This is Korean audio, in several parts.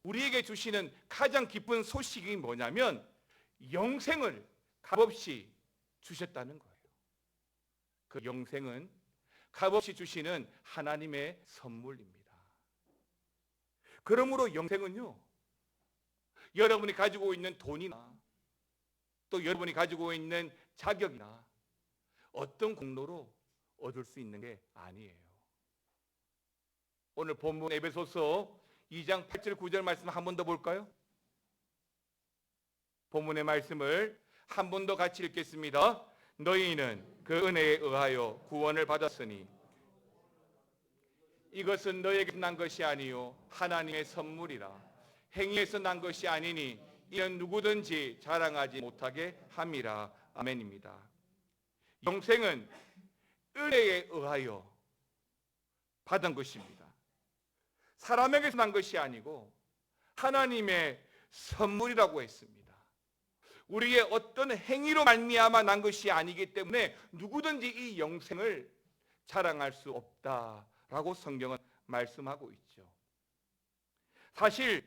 우리에게 주시는 가장 기쁜 소식이 뭐냐면 영생을 값없이 주셨다는 거예요. 그 영생은 값없이 주시는 하나님의 선물입니다. 그러므로 영생은요, 여러분이 가지고 있는 돈이나 또 여러분이 가지고 있는 자격이나 어떤 공로로 얻을 수 있는 게 아니에요. 오늘 본문 에베소서 2장 8절 9절 말씀 한 번 더 볼까요? 본문의 말씀을 한 번 더 같이 읽겠습니다. 너희는 그 은혜에 의하여 구원을 받았으니 이것은 너에게 난 것이 아니요 하나님의 선물이라. 행위에서 난 것이 아니니 이는 누구든지 자랑하지 못하게 함이라. 아멘입니다. 영생은 은혜에 의하여 받은 것입니다. 사람에게서 난 것이 아니고 하나님의 선물이라고 했습니다. 우리의 어떤 행위로 말미암아 난 것이 아니기 때문에 누구든지 이 영생을 자랑할 수 없다라고 성경은 말씀하고 있죠. 사실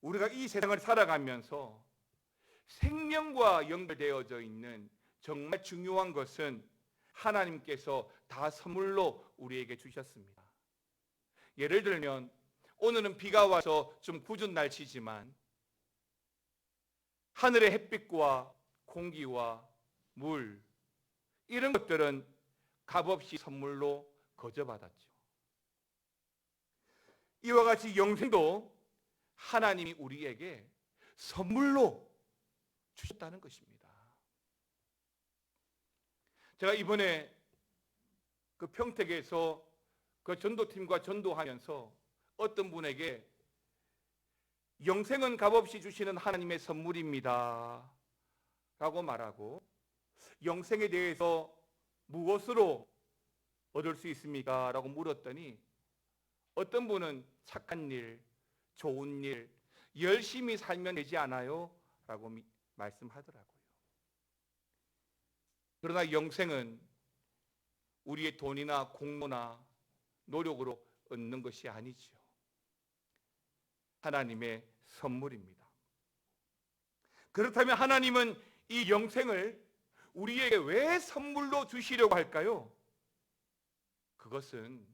우리가 이 세상을 살아가면서 생명과 연결되어져 있는 정말 중요한 것은 하나님께서 다 선물로 우리에게 주셨습니다. 예를 들면 오늘은 비가 와서 좀 궂은 날씨지만 하늘의 햇빛과 공기와 물 이런 것들은 값없이 선물로 거저받았죠. 이와 같이 영생도 하나님이 우리에게 선물로 주셨다는 것입니다. 제가 이번에 그 평택에서 그 전도팀과 전도하면서 어떤 분에게 영생은 값없이 주시는 하나님의 선물입니다 라고 말하고, 영생에 대해서 무엇으로 얻을 수 있습니까? 라고 물었더니 어떤 분은 착한 일, 좋은 일, 열심히 살면 되지 않아요? 라고 말씀하더라고요. 그러나 영생은 우리의 돈이나 공로나 노력으로 얻는 것이 아니죠. 하나님의 선물입니다. 그렇다면 하나님은 이 영생을 우리에게 왜 선물로 주시려고 할까요? 그것은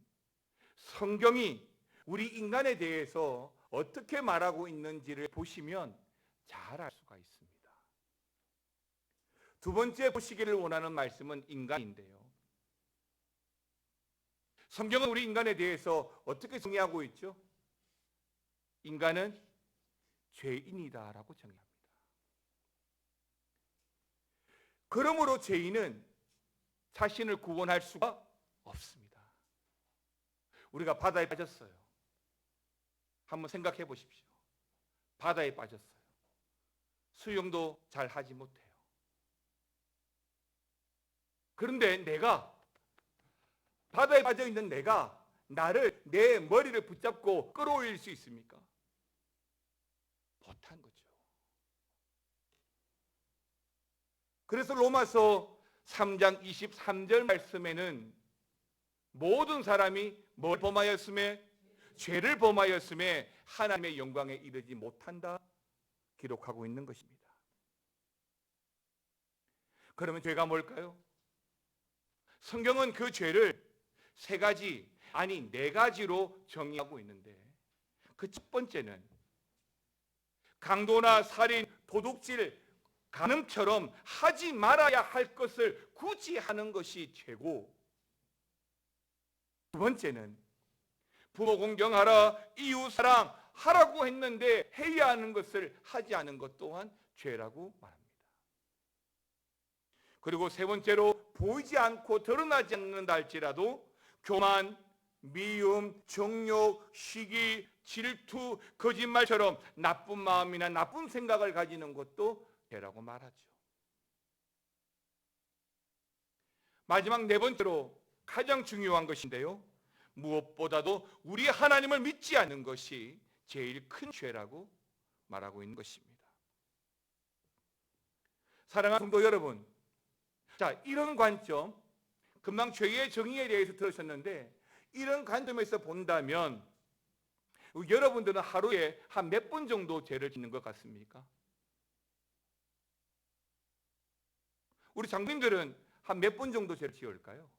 성경이 우리 인간에 대해서 어떻게 말하고 있는지를 보시면 잘 알 수가 있습니다. 두 번째 보시기를 원하는 말씀은 인간인데요. 성경은 우리 인간에 대해서 어떻게 정의하고 있죠? 인간은 죄인이다라고 정의합니다. 그러므로 죄인은 자신을 구원할 수가 없습니다. 우리가 바다에 빠졌어요. 한번 생각해 보십시오. 바다에 빠졌어요. 수영도 잘 하지 못해요. 그런데 내가 바다에 빠져 있는 내가 내 머리를 붙잡고 끌어올릴 수 있습니까? 못한 거죠. 그래서 로마서 3장 23절 말씀에는 모든 사람이 뭘 범하였음에? 죄를 범하였음에 하나님의 영광에 이르지 못한다 기록하고 있는 것입니다. 그러면 죄가 뭘까요? 성경은 그 죄를 세 가지, 아니 네 가지로 정의하고 있는데, 그 첫 번째는 강도나 살인, 도둑질, 간음처럼 하지 말아야 할 것을 굳이 하는 것이 죄고, 두 번째는 부모 공경하라, 이웃 사랑하라고 했는데 해야 하는 것을 하지 않은 것 또한 죄라고 말합니다. 그리고 세 번째로 보이지 않고 드러나지 않는다 할지라도 교만, 미움, 정욕, 시기, 질투, 거짓말처럼 나쁜 마음이나 나쁜 생각을 가지는 것도 죄라고 말하죠. 마지막 네 번째로 가장 중요한 것인데요, 무엇보다도 우리 하나님을 믿지 않는 것이 제일 큰 죄라고 말하고 있는 것입니다. 사랑하는 성도 여러분, 자, 이런 관점, 금방 죄의 정의에 대해서 들으셨는데 이런 관점에서 본다면 여러분들은 하루에 한 몇 번 정도 죄를 짓는 것 같습니까? 우리 장로님들은 한 몇 번 정도 죄를 지을까요?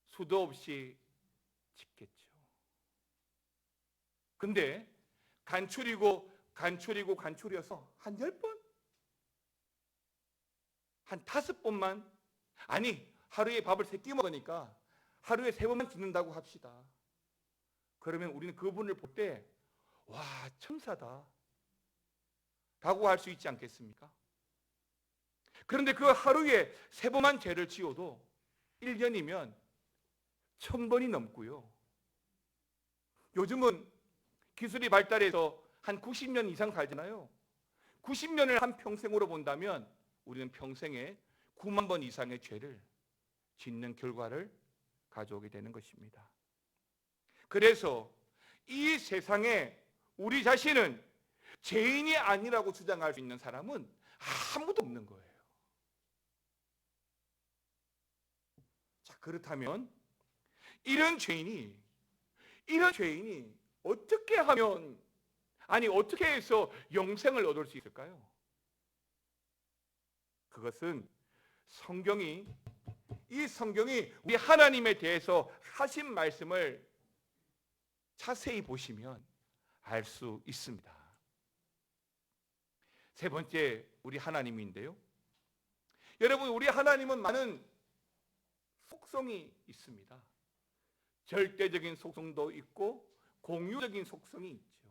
수도 없이 짓겠죠. 근데 간추리고서 한 10번? 한 5번만? 아니, 하루에 밥을 3끼 먹으니까 하루에 3번만 짓는다고 합시다. 그러면 우리는 그분을 볼 때 와, 천사다 라고 할 수 있지 않겠습니까? 그런데 그 하루에 3번만 죄를 지어도 1년이면 1000번이 넘고요. 요즘은 기술이 발달해서 한 90년 이상 살잖아요. 90년을 한 평생으로 본다면 우리는 평생에 9만 번 이상의 죄를 짓는 결과를 가져오게 되는 것입니다. 그래서 이 세상에 우리 자신은 죄인이 아니라고 주장할 수 있는 사람은 아무도 없는 거예요. 자, 그렇다면 이런 죄인이 어떻게 하면, 어떻게 해서 영생을 얻을 수 있을까요? 그것은 이 성경이 우리 하나님에 대해서 하신 말씀을 자세히 보시면 알 수 있습니다. 세 번째, 우리 하나님인데요. 여러분, 우리 하나님은 많은 속성이 있습니다. 절대적인 속성도 있고 공유적인 속성이 있죠.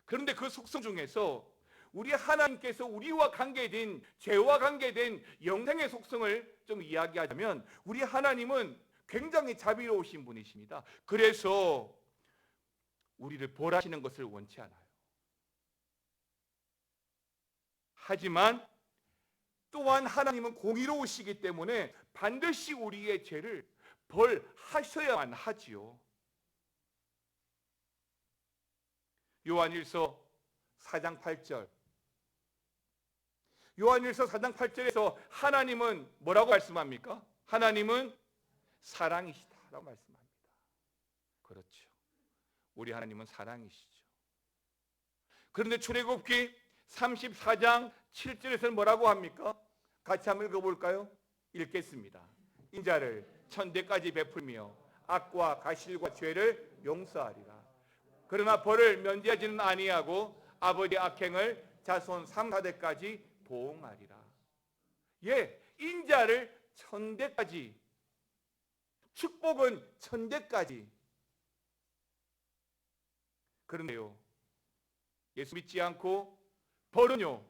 그런데 그 속성 중에서 우리 하나님께서 우리와 관계된, 죄와 관계된 영생의 속성을 좀 이야기하자면 우리 하나님은 굉장히 자비로우신 분이십니다. 그래서 우리를 벌하시는 것을 원치 않아요. 하지만 또한 하나님은 공의로우시기 때문에 반드시 우리의 죄를 벌하셔야만 하지요. 요한일서 4장 8절. 요한일서 4장 8절에서 하나님은 뭐라고 말씀합니까? 하나님은 사랑이시다라고 말씀합니다. 그렇죠. 우리 하나님은 사랑이시죠. 그런데 출애굽기 34장 7절에서는 뭐라고 합니까? 같이 한번 읽어볼까요? 읽겠습니다. 인자를 천대까지 베풀며 악과 가실과 죄를 용서하리라. 그러나 벌을 면제하지는 아니하고 아버지의 악행을 자손 3, 4대까지 보응하리라. 인자를 천대까지, 축복은 천대까지. 그런데요, 예수 믿지 않고 벌은요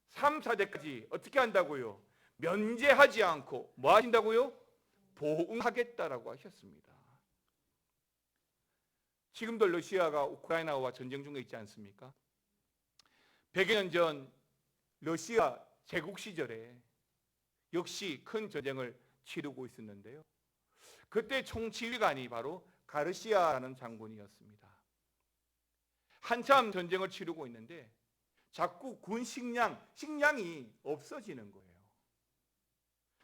3, 4대까지 어떻게 한다고요? 면제하지 않고 뭐 하신다고요? 보응하겠다라고 하셨습니다. 지금도 러시아가 우크라이나와 전쟁 중에 있지 않습니까? 100여 년 전 러시아 제국 시절에 역시 큰 전쟁을 치르고 있었는데요. 그때 총지휘관이 바로 가르시아라는 장군이었습니다. 한참 전쟁을 치르고 있는데 자꾸 군 식량이 없어지는 거예요.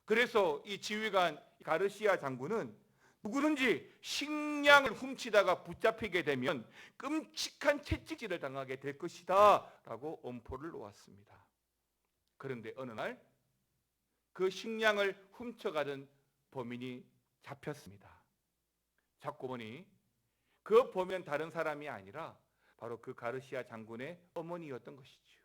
그래서 이 지휘관 가르시아 장군은 누구든지 식량을 훔치다가 붙잡히게 되면 끔찍한 채찍질을 당하게 될 것이다 라고 엄포를 놓았습니다. 그런데 어느 날 그 식량을 훔쳐가던 범인이 잡혔습니다. 잡고 보니 그 범인은 다른 사람이 아니라 바로 그 가르시아 장군의 어머니였던 것이지요.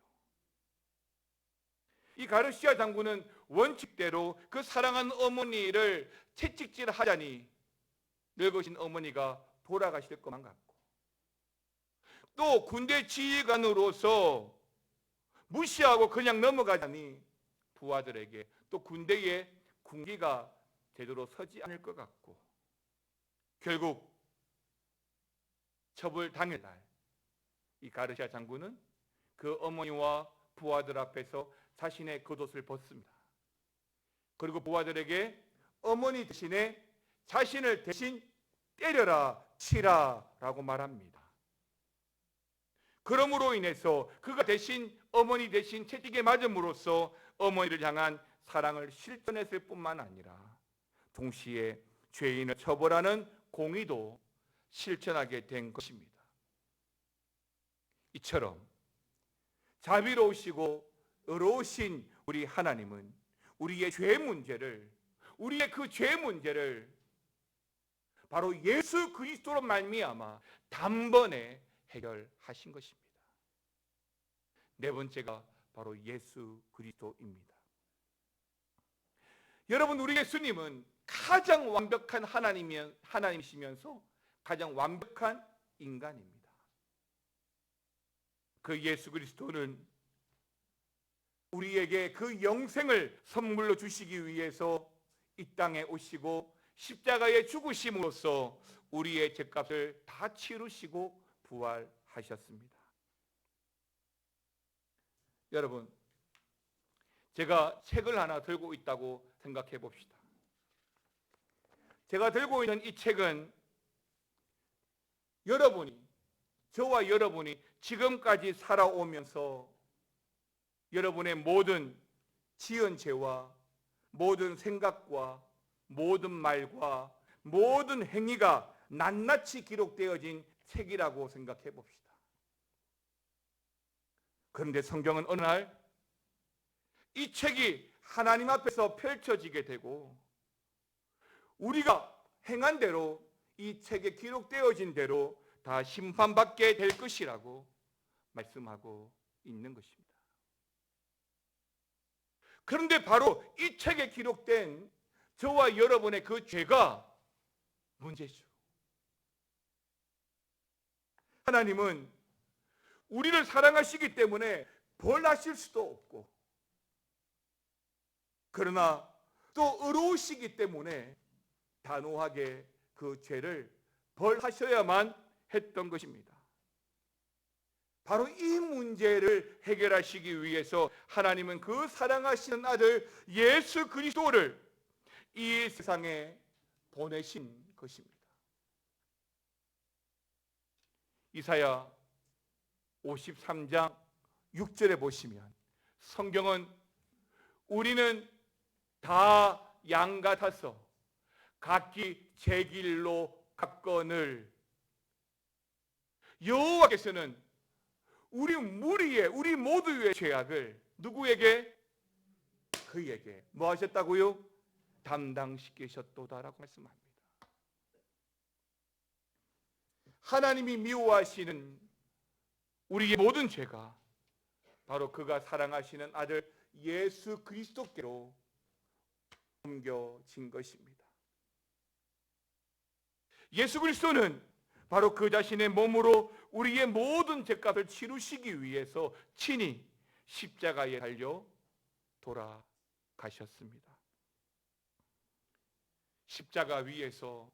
이 가르시아 장군은 원칙대로 그 사랑하는 어머니를 채찍질하자니 늙으신 어머니가 돌아가실 것만 같고, 또 군대 지휘관으로서 무시하고 그냥 넘어가자니 부하들에게 또 군대의 군기가 제대로 서지 않을 것 같고, 결국 처벌 당일날 이 가르시아 장군은 그 어머니와 부하들 앞에서 자신의 겉옷을 벗습니다. 그리고 부하들에게 어머니 대신에 자신을 대신 때려라, 치라 라고 말합니다. 그러므로 인해서 그가 대신 어머니 대신 채찍에 맞음으로써 어머니를 향한 사랑을 실천했을 뿐만 아니라 동시에 죄인을 처벌하는 공의도 실천하게 된 것입니다. 이처럼 자비로우시고 의로우신 우리 하나님은 우리의 죄 문제를 바로 예수 그리스도로 말미암아 단번에 해결하신 것입니다. 네 번째가 바로 예수 그리스도입니다. 여러분, 우리 예수님은 가장 완벽한 하나님이시면서 가장 완벽한 인간입니다. 그 예수 그리스도는 우리에게 그 영생을 선물로 주시기 위해서 이 땅에 오시고 십자가에 죽으심으로써 우리의 죄값을 다 치르시고 부활하셨습니다. 여러분, 제가 책을 하나 들고 있다고 생각해 봅시다. 제가 들고 있는 이 책은 저와 여러분이 지금까지 살아오면서 여러분의 모든 지은 죄와 모든 생각과 모든 말과 모든 행위가 낱낱이 기록되어진 책이라고 생각해 봅시다. 그런데 성경은 어느 날 이 책이 하나님 앞에서 펼쳐지게 되고 우리가 행한 대로 이 책에 기록되어진 대로 다 심판받게 될 것이라고 말씀하고 있는 것입니다. 그런데 바로 이 책에 기록된 저와 여러분의 그 죄가 문제죠. 하나님은 우리를 사랑하시기 때문에 벌하실 수도 없고, 그러나 또 의로우시기 때문에 단호하게 그 죄를 벌하셔야만 했던 것입니다. 바로 이 문제를 해결하시기 위해서 하나님은 그 사랑하시는 아들 예수 그리스도를 이 세상에 보내신 것입니다. 이사야 53장 6절에 보시면 성경은 우리는 다 양 같아서 각기 제 길로 갔거늘 여호와께서는 우리 모두의 죄악을 누구에게? 그에게 뭐 하셨다고요? 담당시키셨도다라고 말씀합니다. 하나님이 미워하시는 우리의 모든 죄가 바로 그가 사랑하시는 아들 예수 그리스도께로 옮겨진 것입니다. 예수 그리스도는 바로 그 자신의 몸으로 우리의 모든 죄값을 치르시기 위해서 친히 십자가에 달려 돌아가셨습니다. 십자가 위에서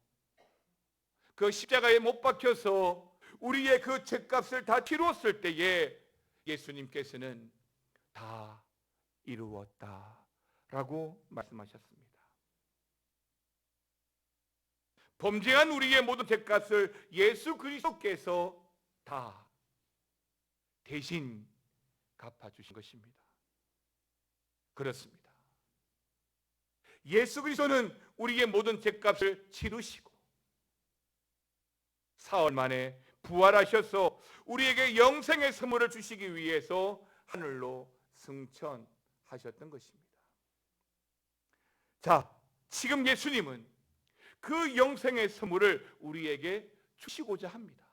그 십자가에 못 박혀서 우리의 그 죄값을 다 치루었을 때에 예수님께서는 다 이루었다라고 말씀하셨습니다. 범죄한 우리의 모든 죄값을 예수 그리스도께서 다 대신 갚아주신 것입니다. 그렇습니다. 예수 그리스도는 우리의 모든 죄값을 치르시고 사흘 만에 부활하셔서 우리에게 영생의 선물을 주시기 위해서 하늘로 승천하셨던 것입니다. 자, 지금 예수님은 그 영생의 선물을 우리에게 주시고자 합니다.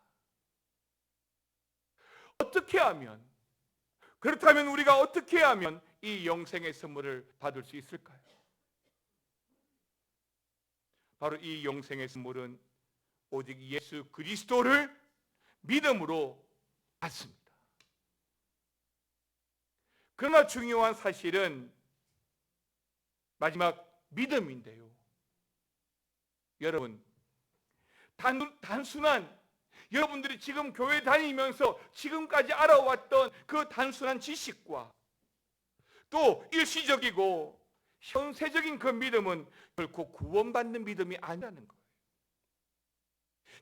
그렇다면 우리가 어떻게 하면 이 영생의 선물을 받을 수 있을까요? 바로 이 영생의 선물은 오직 예수 그리스도를 믿음으로 받습니다. 그러나 중요한 사실은 마지막 믿음인데요. 여러분, 단순한 여러분들이 지금 교회 다니면서 지금까지 알아왔던 그 단순한 지식과 또 일시적이고 현세적인 그 믿음은 결코 구원받는 믿음이 아니라는 거예요.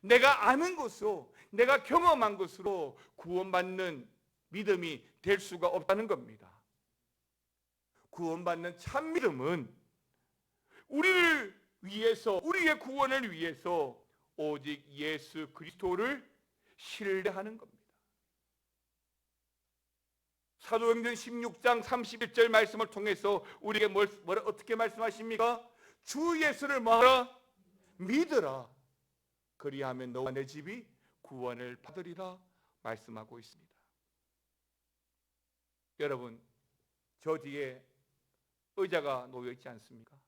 내가 아는 것으로, 내가 경험한 것으로 구원받는 믿음이 될 수가 없다는 겁니다. 구원받는 참 믿음은 우리를 위해서, 우리의 구원을 위해서 오직 예수 그리스도를 신뢰하는 겁니다. 사도행전 16장 31절 말씀을 통해서 우리에게 어떻게 말씀하십니까? 주 예수를 뭐하라? 믿으라. 그리하면 너와 내 집이 구원을 받으리라 말씀하고 있습니다. 여러분, 저 뒤에 의자가 놓여 있지 않습니까?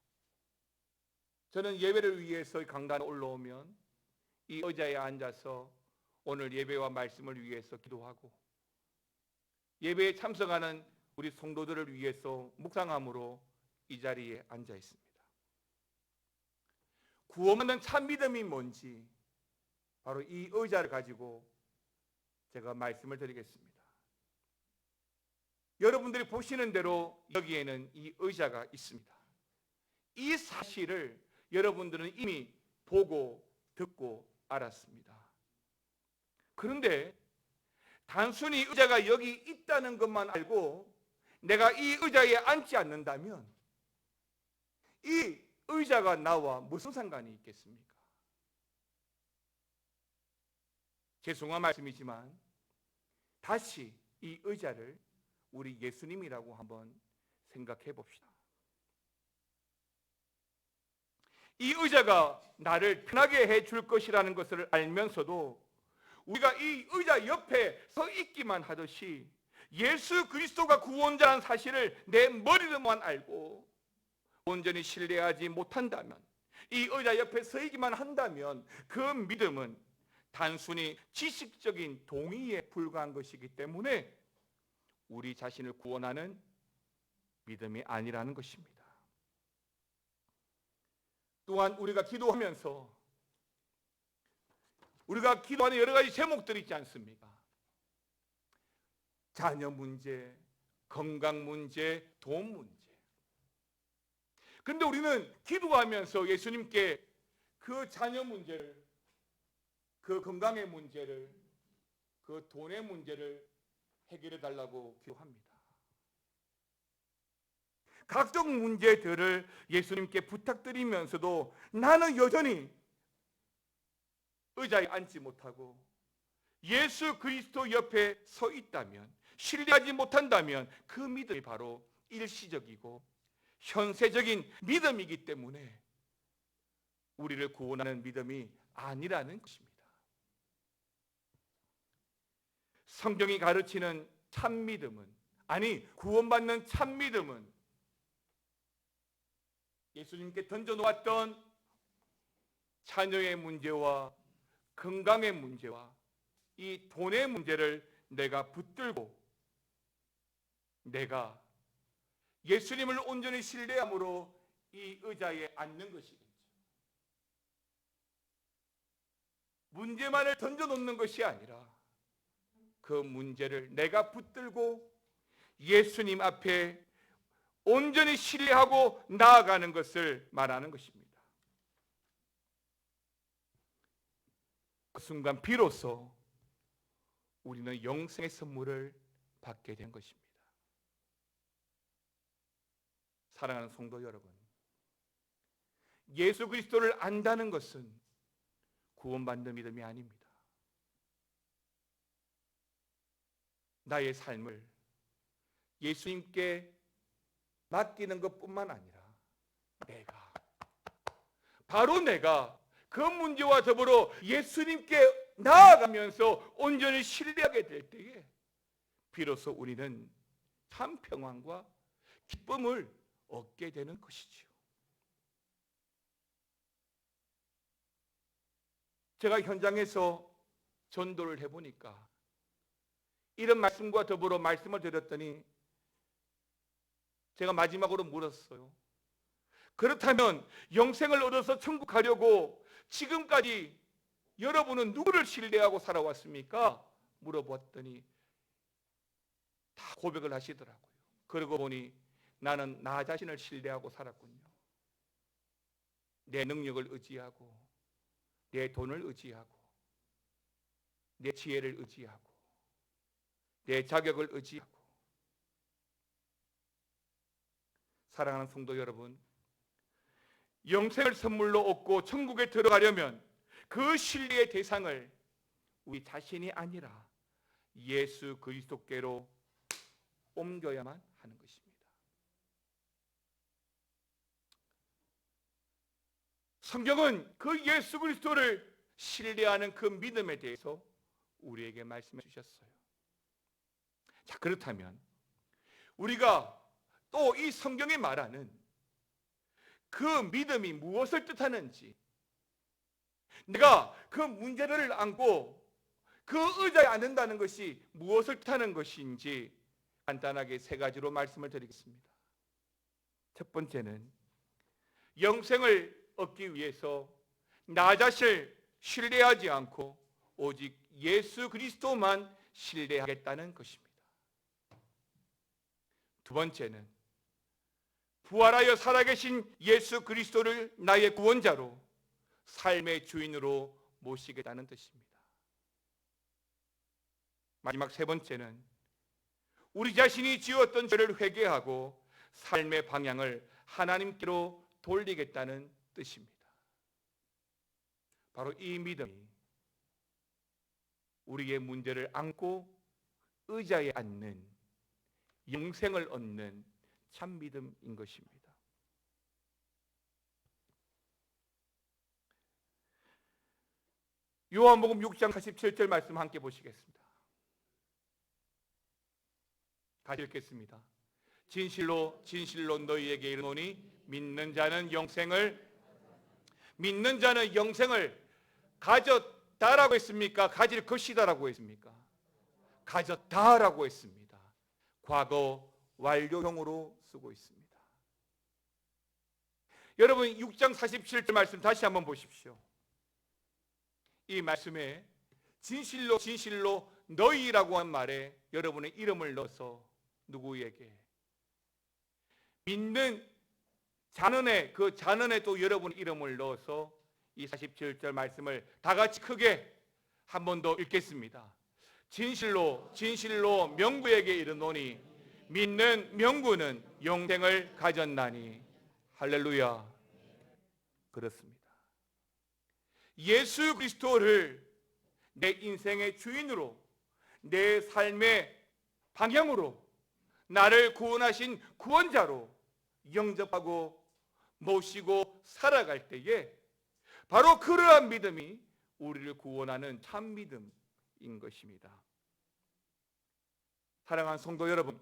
저는 예배를 위해서 강단에 올라오면 이 의자에 앉아서 오늘 예배와 말씀을 위해서 기도하고 예배에 참석하는 우리 성도들을 위해서 묵상함으로 이 자리에 앉아 있습니다. 구원받는 참 믿음이 뭔지 바로 이 의자를 가지고 제가 말씀을 드리겠습니다. 여러분들이 보시는 대로 여기에는 이 의자가 있습니다. 이 사실을 여러분들은 이미 보고 듣고 알았습니다. 그런데 단순히 의자가 여기 있다는 것만 알고 내가 이 의자에 앉지 않는다면 이 의자가 나와 무슨 상관이 있겠습니까? 죄송한 말씀이지만 다시 이 의자를 우리 예수님이라고 한번 생각해 봅시다. 이 의자가 나를 편하게 해줄 것이라는 것을 알면서도 우리가 이 의자 옆에 서 있기만 하듯이 예수 그리스도가 구원자라는 사실을 내 머리로만 알고 온전히 신뢰하지 못한다면, 이 의자 옆에 서 있기만 한다면 그 믿음은 단순히 지식적인 동의에 불과한 것이기 때문에 우리 자신을 구원하는 믿음이 아니라는 것입니다. 또한 우리가 기도하면서 우리가 기도하는 여러 가지 제목들이 있지 않습니까? 자녀 문제, 건강 문제, 돈 문제. 그런데 우리는 기도하면서 예수님께 그 자녀 문제를, 그 건강의 문제를, 그 돈의 문제를 해결해 달라고 기도합니다. 각종 문제들을 예수님께 부탁드리면서도 나는 여전히 의자에 앉지 못하고 예수 그리스도 옆에 서 있다면, 신뢰하지 못한다면 그 믿음이 바로 일시적이고 현세적인 믿음이기 때문에 우리를 구원하는 믿음이 아니라는 것입니다. 성경이 가르치는 참 믿음은, 아니 구원받는 참 믿음은 예수님께 던져놓았던 자녀의 문제와 건강의 문제와 이 돈의 문제를 내가 붙들고 내가 예수님을 온전히 신뢰함으로 이 의자에 앉는 것이겠죠. 문제만을 던져놓는 것이 아니라 그 문제를 내가 붙들고 예수님 앞에 온전히 신뢰하고 나아가는 것을 말하는 것입니다. 그 순간 비로소 우리는 영생의 선물을 받게 된 것입니다. 사랑하는 성도 여러분, 예수 그리스도를 안다는 것은 구원받는 믿음이 아닙니다. 나의 삶을 예수님께 맡기는 것뿐만 아니라 바로 내가 그 문제와 더불어 예수님께 나아가면서 온전히 신뢰하게 될 때에 비로소 우리는 참 평안과 기쁨을 얻게 되는 것이지요. 제가 현장에서 전도를 해보니까 이런 말씀과 더불어 말씀을 드렸더니 제가 마지막으로 물었어요. 그렇다면 영생을 얻어서 천국 가려고 지금까지 여러분은 누구를 신뢰하고 살아왔습니까? 물어봤더니 다 고백을 하시더라고요. 그러고 보니 나는 나 자신을 신뢰하고 살았군요. 내 능력을 의지하고 내 돈을 의지하고 내 지혜를 의지하고 내 자격을 의지하고. 사랑하는 성도 여러분, 영생을 선물로 얻고 천국에 들어가려면 그 신뢰의 대상을 우리 자신이 아니라 예수 그리스도께로 옮겨야만 하는 것입니다. 성경은 그 예수 그리스도를 신뢰하는 그 믿음에 대해서 우리에게 말씀해 주셨어요. 자, 그렇다면 우리가 또 이 성경이 말하는 그 믿음이 무엇을 뜻하는지, 내가 그 문제를 안고 그 의자에 앉는다는 것이 무엇을 뜻하는 것인지 간단하게 세 가지로 말씀을 드리겠습니다. 첫 번째는 영생을 얻기 위해서 나 자신을 신뢰하지 않고 오직 예수 그리스도만 신뢰하겠다는 것입니다. 두 번째는 부활하여 살아계신 예수 그리스도를 나의 구원자로 삶의 주인으로 모시겠다는 뜻입니다. 마지막 세 번째는 우리 자신이 지었던 죄를 회개하고 삶의 방향을 하나님께로 돌리겠다는 뜻입니다. 바로 이 믿음이 우리의 문제를 안고 의자에 앉는, 영생을 얻는 참 믿음인 것입니다. 요한복음 6장 47절 말씀 함께 보시겠습니다. 다시 읽겠습니다. 진실로 진실로 너희에게 이르노니 믿는 자는 영생을 가졌다라고 했습니까? 가질 것이다라고 했습니까? 가졌다라고 했습니다. 과거 완료형으로 쓰고 있습니다. 여러분 6장 47절 말씀 다시 한번 보십시오. 이 말씀에 진실로 진실로 너희라고 한 말에 여러분의 이름을 넣어서 누구에게? 믿는 자는에, 그 자는에 또 여러분 이름을 넣어서 이 47절 말씀을 다 같이 크게 한 번 더 읽겠습니다. 진실로 진실로 명구에게 이르노니 믿는 명구는 영생을 가졌나니. 할렐루야. 그렇습니다. 예수 그리스도를 내 인생의 주인으로, 내 삶의 방향으로, 나를 구원하신 구원자로 영접하고 모시고 살아갈 때에 바로 그러한 믿음이 우리를 구원하는 참 믿음인 것입니다. 사랑하는 성도 여러분,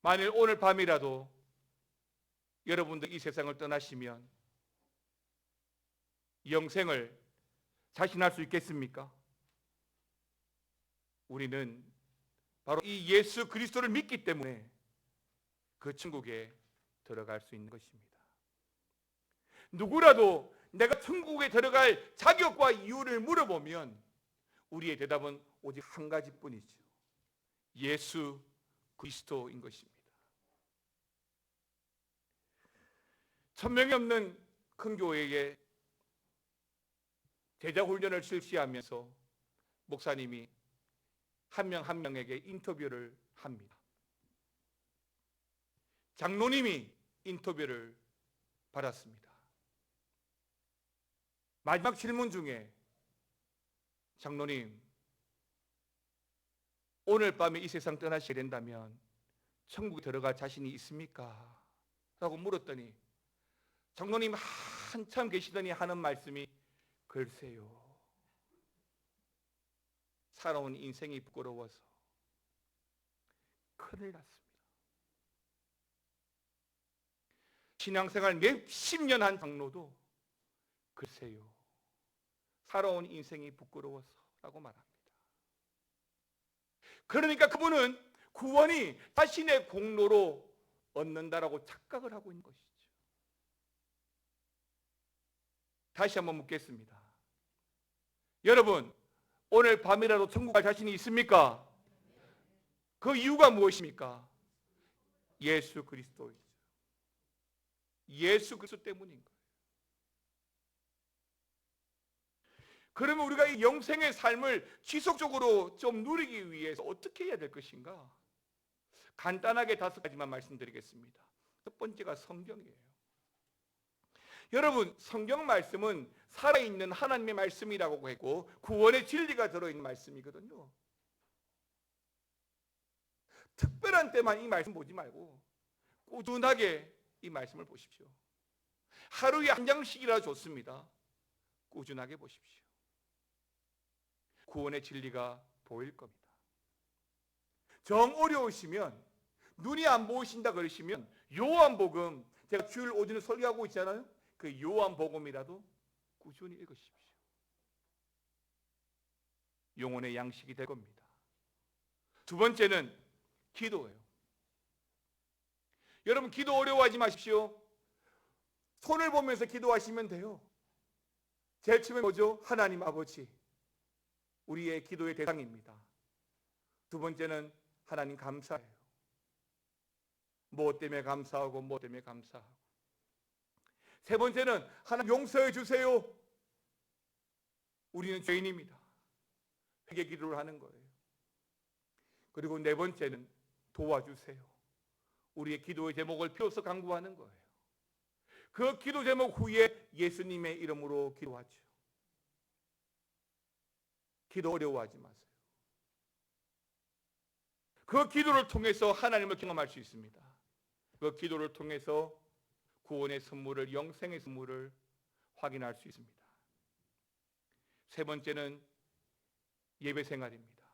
만일 오늘 밤이라도 여러분들 이 세상을 떠나시면 영생을 자신할 수 있겠습니까? 우리는 바로 이 예수 그리스도를 믿기 때문에 그 천국에 들어갈 수 있는 것입니다. 누구라도 내가 천국에 들어갈 자격과 이유를 물어보면 우리의 대답은 오직 한 가지뿐이죠. 예수 그리스도인 것입니다. 1000명이 넘는 큰 교회에 제자 훈련을 실시하면서 목사님이 한 명 한 명에게 인터뷰를 합니다. 장로님이 인터뷰를 받았습니다. 마지막 질문 중에 장로님, 오늘 밤에 이 세상 떠나시게 된다면 천국에 들어갈 자신이 있습니까? 라고 물었더니 장로님 한참 계시더니 하는 말씀이 글쎄요, 살아온 인생이 부끄러워서 큰일 났습니다. 신앙생활 몇십 년 한 장로도 글쎄요, 살아온 인생이 부끄러워서 라고 말합니다. 그러니까 그분은 구원이 자신의 공로로 얻는다라고 착각을 하고 있는 것이죠. 다시 한번 묻겠습니다. 여러분, 오늘 밤이라도 천국 갈 자신이 있습니까? 그 이유가 무엇입니까? 예수 그리스도이죠. 예수 그리스도 때문인 거예요. 그러면 우리가 이 영생의 삶을 지속적으로 좀 누리기 위해서 어떻게 해야 될 것인가? 간단하게 5가지만 말씀드리겠습니다. 첫 번째가 성경이에요. 여러분, 성경 말씀은 살아있는 하나님의 말씀이라고 했고 구원의 진리가 들어있는 말씀이거든요. 특별한 때만 이 말씀 보지 말고 꾸준하게 이 말씀을 보십시오. 하루에 한 장씩이라 좋습니다. 꾸준하게 보십시오. 구원의 진리가 보일 겁니다. 정 어려우시면, 눈이 안 보이신다 그러시면 요한복음, 제가 주일 오전에 설교하고 있잖아요. 그 요한복음이라도 꾸준히 읽으십시오. 영혼의 양식이 될 겁니다. 두 번째는 기도예요. 여러분, 기도 어려워하지 마십시오. 손을 보면서 기도하시면 돼요. 제일 처음에 뭐죠? 하나님 아버지, 우리의 기도의 대상입니다. 두 번째는 하나님 감사해요. 뭐 때문에 감사하고 뭐 때문에 감사하고. 세 번째는 하나님 용서해 주세요. 우리는 죄인입니다. 회개 기도를 하는 거예요. 그리고 네 번째는 도와주세요. 우리의 기도의 제목을 비로소 강구하는 거예요. 그 기도 제목 후에 예수님의 이름으로 기도하죠. 기도 어려워하지 마세요. 그 기도를 통해서 하나님을 경험할 수 있습니다. 그 기도를 통해서 구원의 선물을, 영생의 선물을 확인할 수 있습니다. 세 번째는 예배 생활입니다.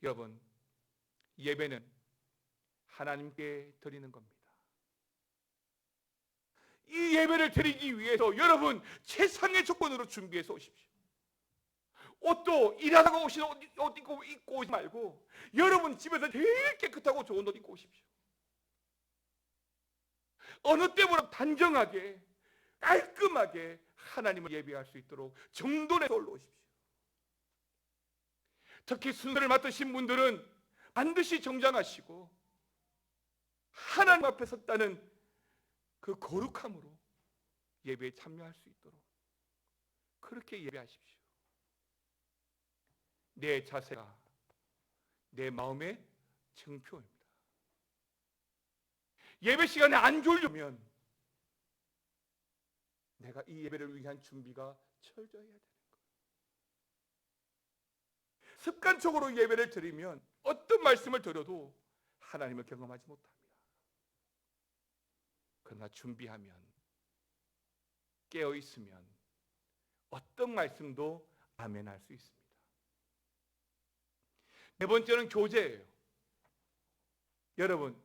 여러분, 예배는 하나님께 드리는 겁니다. 이 예배를 드리기 위해서 여러분 최상의 조건으로 준비해서 오십시오. 옷도 일하다가 오신 옷 입고 오지 말고 여러분 집에서 제일 깨끗하고 좋은 옷 입고 오십시오. 어느 때보다 단정하게 깔끔하게 하나님을 예배할 수 있도록 정돈해서 올라오십시오. 특히 순서를 맡으신 분들은 반드시 정장하시고 하나님 앞에 섰다는 그 거룩함으로 예배에 참여할 수 있도록 그렇게 예배하십시오. 내 자세가 내 마음의 증표입니다. 예배 시간에 안 졸려면 내가 이 예배를 위한 준비가 철저해야 되는 거예요. 습관적으로 예배를 드리면 어떤 말씀을 드려도 하나님을 경험하지 못합니다. 그러나 준비하면, 깨어있으면 어떤 말씀도 아멘할 수 있습니다. 네 번째는 교제예요. 여러분,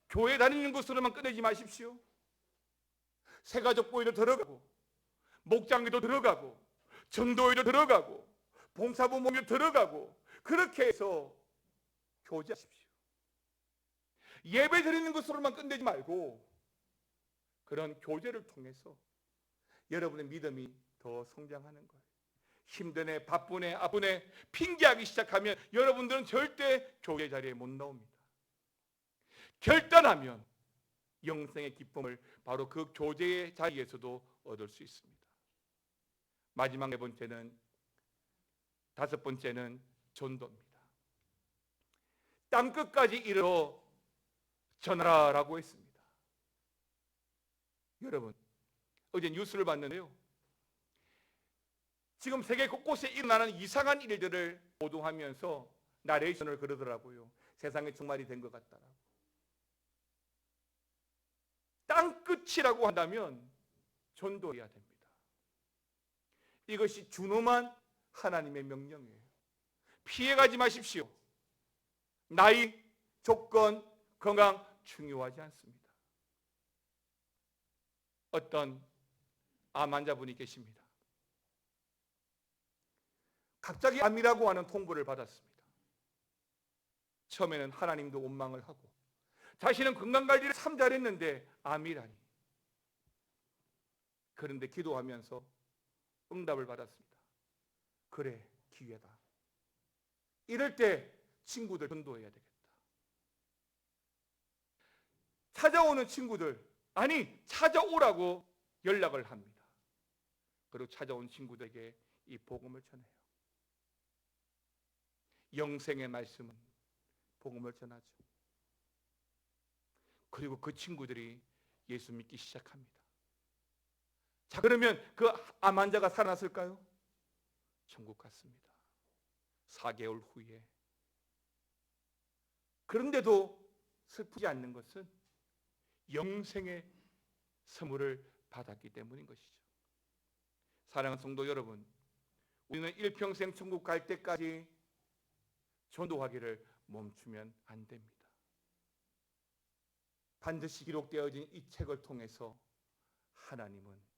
교회 다니는 것으로만 끝내지 마십시오. 새가족보에도 들어가고 목장에도 들어가고 전도에도 들어가고 봉사부 모임에도 들어가고 그렇게 해서 교제하십시오. 예배 드리는 것으로만 끝내지 말고 그런 교제를 통해서 여러분의 믿음이 더 성장하는 거예요. 힘드네, 바쁘네, 아프네 핑계하기 시작하면 여러분들은 절대 교회 자리에 못 나옵니다. 결단하면 영생의 기쁨을 바로 그 교제의 자리에서도 얻을 수 있습니다. 마지막 네 번째는, 다섯 번째는 전도입니다. 땅끝까지 이르러 전하라라고 했습니다. 여러분, 어제 뉴스를 봤는데요. 지금 세계 곳곳에 일어나는 이상한 일들을 보도하면서 나레이션을 그러더라고요. 세상에 정말이 된 것 같다라고. 땅끝이라고 한다면 전도해야 됩니다. 이것이 준엄한 하나님의 명령이에요. 피해가지 마십시오. 나이, 조건, 건강 중요하지 않습니다. 어떤 암 환자분이 계십니다. 갑자기 암이라고 하는 통보를 받았습니다. 처음에는 하나님도 원망을 하고 자신은 건강관리를 참 잘했는데 암이라니. 그런데 기도하면서 응답을 받았습니다. 그래, 기회다. 이럴 때 친구들 전도해야 되겠다. 찾아오는 친구들, 아니 찾아오라고 연락을 합니다. 그리고 찾아온 친구들에게 이 복음을 전해요. 영생의 말씀은 복음을 전하죠. 그리고 그 친구들이 예수 믿기 시작합니다. 자, 그러면 그 암 환자가 살아났을까요? 천국 갔습니다. 4개월 후에. 그런데도 슬프지 않는 것은 영생의 선물을 받았기 때문인 것이죠. 사랑하는 성도 여러분, 우리는 일평생 천국 갈 때까지 전도하기를 멈추면 안 됩니다. 반드시 기록되어진 이 책을 통해서 하나님은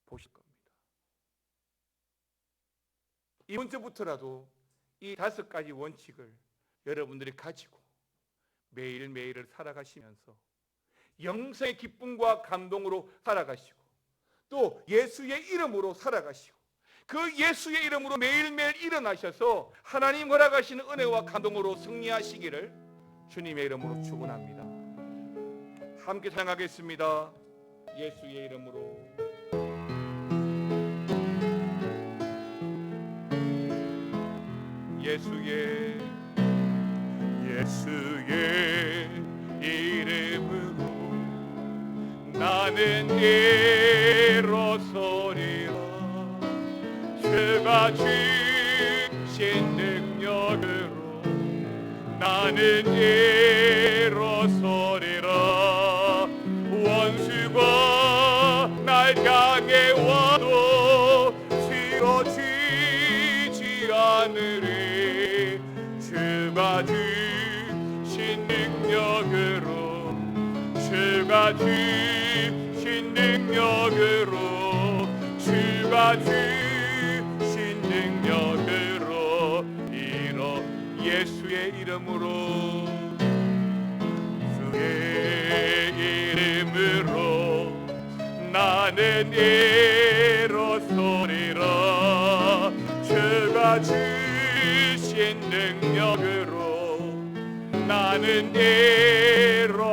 보실 겁니다. 이번 주부터라도 이 5가지 원칙을 여러분들이 가지고 매일매일을 살아가시면서 영생의 기쁨과 감동으로 살아가시고 또 예수의 이름으로 살아가시고 그 예수의 이름으로 매일매일 일어나셔서 하나님 허락하시는 은혜와 감동으로 승리하시기를 주님의 이름으로 축원합니다. 함께 찬양하겠습니다. 예수의 이름으로. 예수의 이름으로 나는 일어서리라. 주가 주신 능력으로 나는 일어서리라. 원수가 날 향해 와도 쓰러지지 않으리. 주가 주신 능력으로 주가 주신 능력으로 주가 주신 능력으로 이러 예수의 이름으로 주의 이름으로 나는 일어서리라. 주가 주신 능력으로 나는 일어서리라.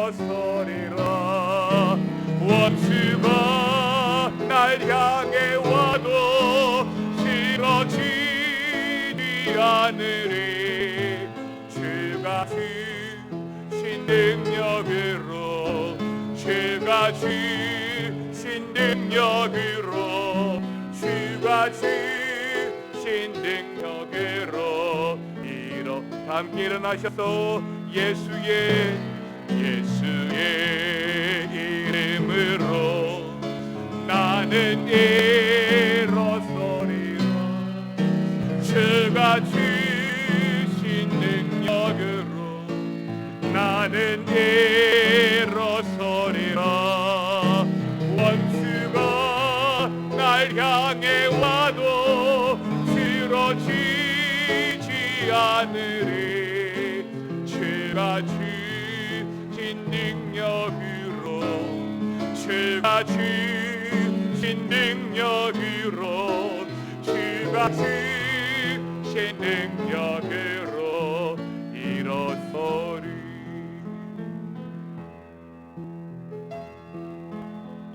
원수가 날 향해 와도 쓰러지지 않으리. 주가 주신 능력으로 주가 주신 능력으로 주가 주신 능력으로 이러 함께 일어나셔서 예수의 이름으로 나는 일어서리라. 주가 주신 능력으로 나는 일어서리라. 원수가 날 향해 와도 쓰러지지 않으리. 주가 주신 능력으로 주가 주신 능력으로 주가 주신 능력으로 일어서리.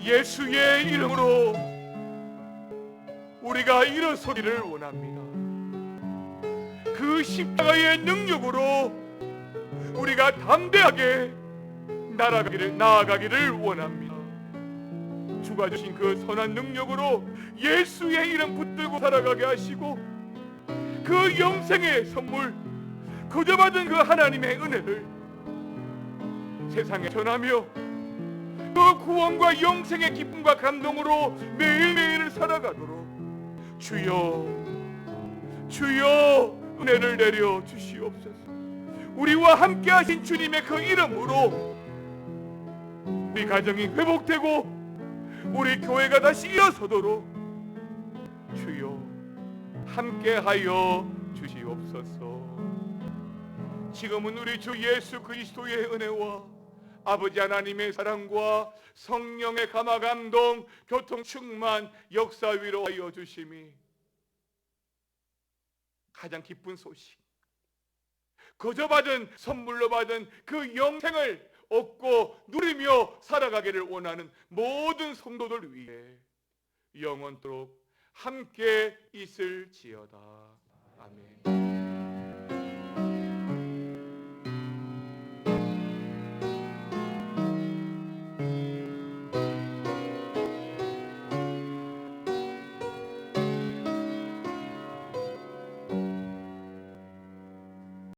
예수의 이름으로 우리가 일어서기를 원합니다. 그 십자가의 능력으로 우리가 담대하게 나아가기를 원합니다. 주가 주신 그 선한 능력으로 예수의 이름 붙들고 살아가게 하시고 그 영생의 선물 거저 받은 그 하나님의 은혜를 세상에 전하며 그 구원과 영생의 기쁨과 감동으로 매일매일을 살아가도록 주여 은혜를 내려 주시옵소서. 우리와 함께 하신 주님의 그 이름으로 우리 가정이 회복되고 우리 교회가 다시 일어서도록 주여 함께하여 주시옵소서. 지금은 우리 주 예수 그리스도의 은혜와 아버지 하나님의 사랑과 성령의 감화 감동 교통 충만 역사 위로하여 주심이 가장 기쁜 소식, 거저 받은 선물로 받은 그 영생을 얻고 누리며 살아가기를 원하는 모든 성도들 위해 영원토록 함께 있을지어다. 아멘.